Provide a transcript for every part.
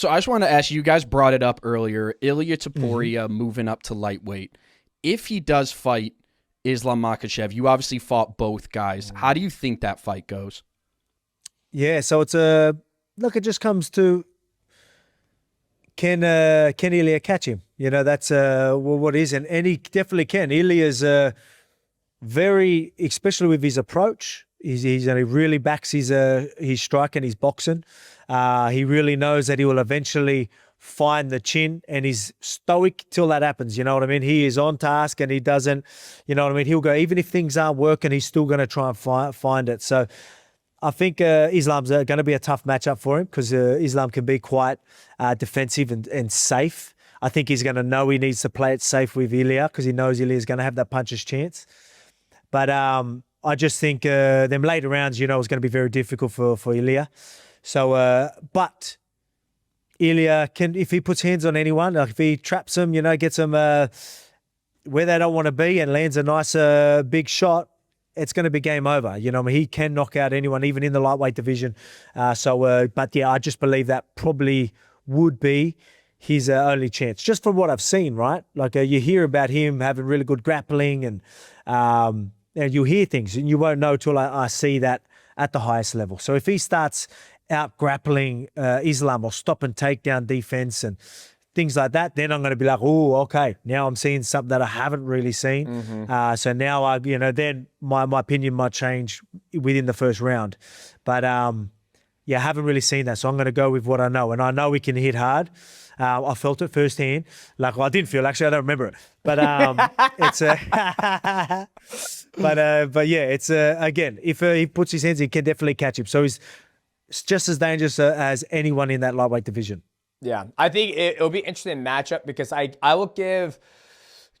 So I just want to ask you, you guys brought it up earlier, Ilia Hmm. Topuria moving up to lightweight. If he does fight Islam Makhachev, you obviously fought both guys. How do you think that fight goes? Yeah, so it's a look. It just comes to can Ilia catch him? That's what is, and he definitely can. Ilia's very, especially with his approach. He really backs his strike and his boxing. He really knows that he will eventually find the chin, and he's stoic till that happens. You know what I mean? He is on task, and he doesn't. You know what I mean? He'll go even if things aren't working. He's still going to try and find it. So I think Islam's going to be a tough matchup for him because Islam can be quite defensive and safe. I think he's going to know he needs to play it safe with Ilia because he knows Ilia is going to have that puncher's chance. But I just think them later rounds, is going to be very difficult for Ilia. So, but Ilia can, if he puts hands on anyone, like if he traps them, gets them where they don't want to be and lands a nice big shot, it's going to be game over. I mean, he can knock out anyone, even in the lightweight division. But yeah, I just believe that probably would be his only chance, just from what I've seen, right? Like you hear about him having really good grappling and you hear things and you won't know till I see that at the highest level. So if he starts out grappling Islam or stop and takedown defense and things like that, then I'm going to be like, oh, okay, now I'm seeing something that I haven't really seen. So now then my opinion might change within the first round. But yeah, I haven't really seen that. So I'm going to go with what I know. And I know he can hit hard. I felt it firsthand. Like, well, I didn't feel, actually, I don't remember it. But it's but yeah, it's again, if he puts his hands, he can definitely catch him. So he's just as dangerous as anyone in that lightweight division. Yeah, I think it'll be an interesting matchup because I will give,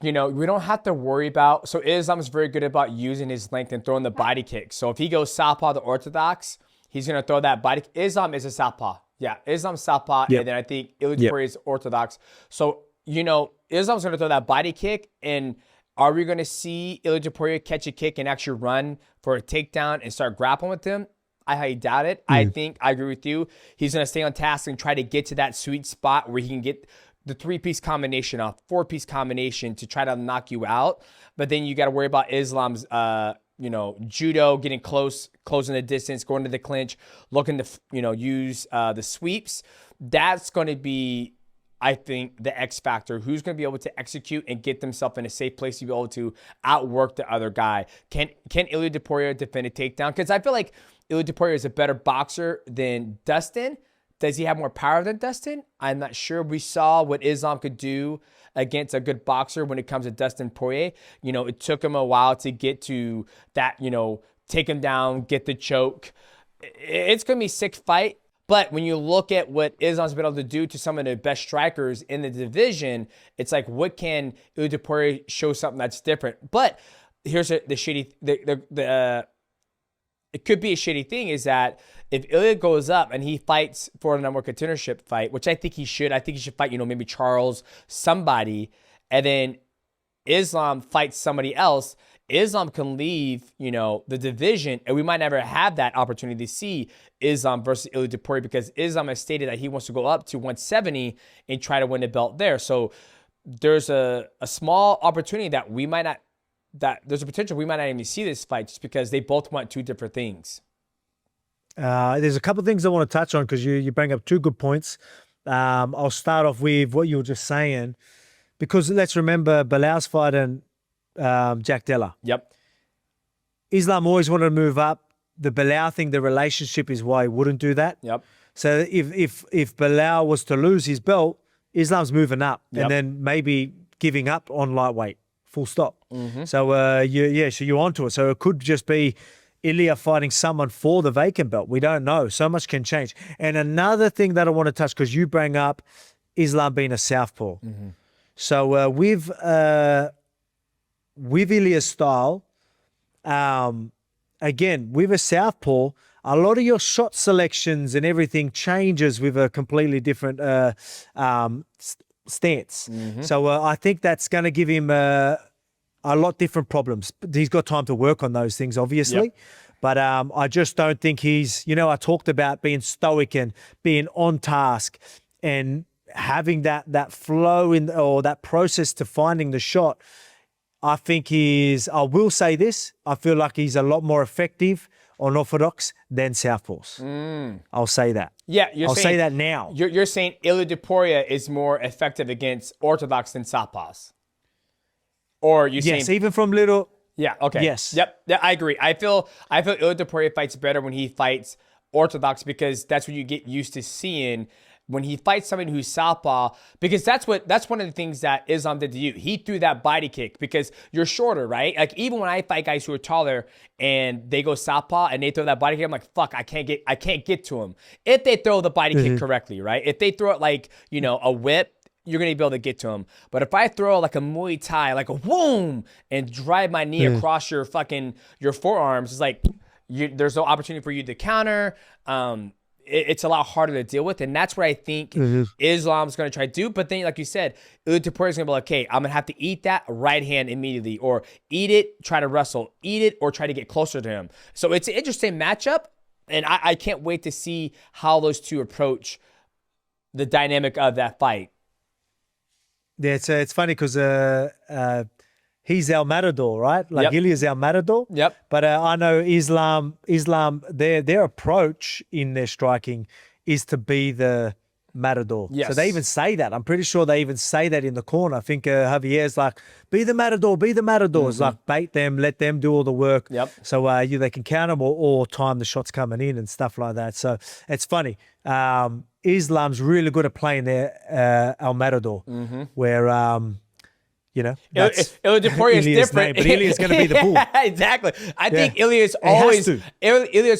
we don't have to worry about, so Islam is very good about using his length and throwing the body kick. So if he goes Southpaw to orthodox, he's going to throw that body. Islam is a Southpaw. Yeah, Islam's Southpaw, Yep. and then I think Ilia is orthodox. So, Islam's going to throw that body kick, and are we going to see Ilia catch a kick and actually run for a takedown and start grappling with him? I highly doubt it. I think I agree with you. He's going to stay on task and try to get to that sweet spot where he can get the 3-piece combination, a 4-piece combination to try to knock you out. But then you got to worry about Islam's, judo, getting closing the distance, going to the clinch, looking to, use the sweeps. That's going to be, I think, the X factor. Who's going to be able to execute and get themselves in a safe place to be able to outwork the other guy? Can Ilia Topuria defend a takedown? Because I feel like Ilia Topuria is a better boxer than Dustin. Does he have more power than Dustin? I'm not sure. We saw what Islam could do against a good boxer when it comes to Dustin Poirier. It took him a while to get to that, take him down, get the choke. It's going to be a sick fight. But when you look at what Islam's been able to do to some of the best strikers in the division, it's like, what can Ilia Topuria show something that's different? But here's the shitty, it could be a shitty thing is that if Ilia goes up and he fights for a number one contendership fight, which I think he should fight, maybe Charles, somebody, and then Islam fights somebody else, Islam can leave, the division, and we might never have that opportunity to see Islam versus Ilia Topuria because Islam has stated that he wants to go up to 170 and try to win the belt there. So there's a small opportunity that we might not, that there's a potential we might not even see this fight just because they both want two different things. There's a couple of things I want to touch on because you bring up two good points. I'll start off with what you were just saying because let's remember Bilal's fighting Jack Della. Yep. Islam always wanted to move up. The Bilal thing, the relationship is why he wouldn't do that. Yep. So if Bilal was to lose his belt, Islam's moving up Yep. and then maybe giving up on lightweight. Full stop. Mm-hmm. So so you're onto it. So it could just be Ilia fighting someone for the vacant belt. We don't know. So much can change. And another thing that I want to touch because you bring up Islam being a southpaw. Mm-hmm. So with Ilia's style, again with a southpaw, a lot of your shot selections and everything changes with a completely different stance. Mm-hmm. So I think that's going to give him a lot different problems. He's got time to work on those things, obviously. Yep. But I just don't think he's, I talked about being stoic and being on task and having that flow or that process to finding the shot, I think I will say this, I feel like he's a lot more effective on orthodox than southpaws. I'll say that. Yeah, I'll say that now. You're saying Ilia Topuria is more effective against orthodox than southpaws, or you saying even from little. Yeah. Okay. Yes. Yep. Yeah, I agree. I feel Ilia Topuria fights better when he fights orthodox because that's what you get used to seeing when he fights somebody who's southpaw, because that's one of the things that Islam did to you. He threw that body kick because you're shorter, right? Like even when I fight guys who are taller and they go southpaw and they throw that body kick, I'm like, fuck, I can't get to him. If they throw the body kick correctly, right? If they throw it like, a whip, you're going to be able to get to him. But if I throw like a Muay Thai, like a boom, and drive my knee across your forearms, it's like there's no opportunity for you to counter. It's a lot harder to deal with. And that's what I think Islam's going to try to do. But then, like you said, Ilia Topuria is going to be like, okay, I'm going to have to eat that right hand immediately, or eat it, try to wrestle, eat it, or try to get closer to him. So it's an interesting matchup. And I can't wait to see how those two approach the dynamic of that fight. Yeah, it's funny because he's our matador, right? Like Ilia's our matador. Yep. But I know Islam, their approach in their striking is to be the matador. Yes. So they even say that. I'm pretty sure they even say that in the corner. I think Javier's like, be the matador, be the matador. It's like bait them, let them do all the work. Yep. So they can counter them or time the shots coming in and stuff like that. So it's funny. Islam's really good at playing their El Matador, where Ilia Topuria is different, but Ilia's going to be the bull. Exactly. I think Ilia's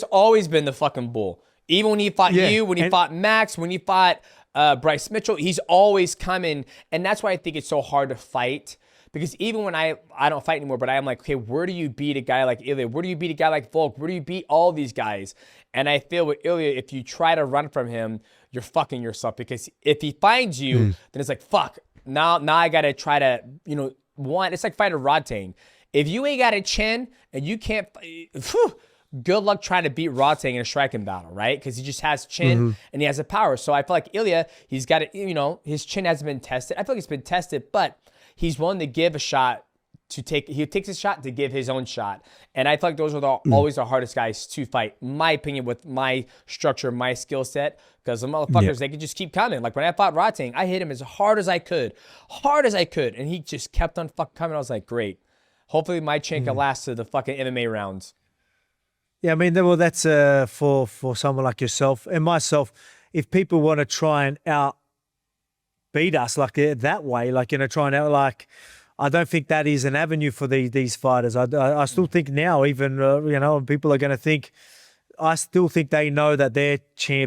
always been the fucking bull. Even when he fought you, when he fought Max, when he fought Bryce Mitchell, he's always coming, and that's why I think it's so hard to fight. Because even when I don't fight anymore, but I'm like, okay, where do you beat a guy like Ilia? Where do you beat a guy like Volk? Where do you beat all these guys? And I feel with Ilia, if you try to run from him, you're fucking yourself. Because if he finds you, then it's like, fuck, now I got to try to, it's like fighting Rodtang. If you ain't got a chin and you can't, good luck trying to beat Rodtang in a striking battle, right? Because he just has chin and he has the power. So I feel like Ilia, he's got it, his chin hasn't been tested. I feel like it's been tested, but he's willing to give a shot he takes a shot to give his own shot. And I feel like those are always the hardest guys to fight, in my opinion, with my structure, my skill set, because the motherfuckers, they could just keep coming. Like when I fought Rodtang, I hit him as hard as I could, and he just kept on fucking coming. I was like, great. Hopefully my chin can last to the fucking MMA rounds. Yeah, I mean, well, that's for someone like yourself and myself. If people want to try and beat us like that way, like try and out like. I don't think that is an avenue for these fighters. I still think now, even people are going to think. I still think they know that their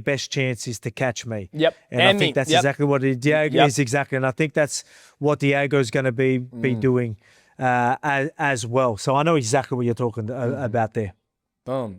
best chance is to catch me. Yep, and I think that's exactly what Diego is exactly, and I think that's what Diego is going to be doing as well. So I know exactly what you're talking about there. Boom.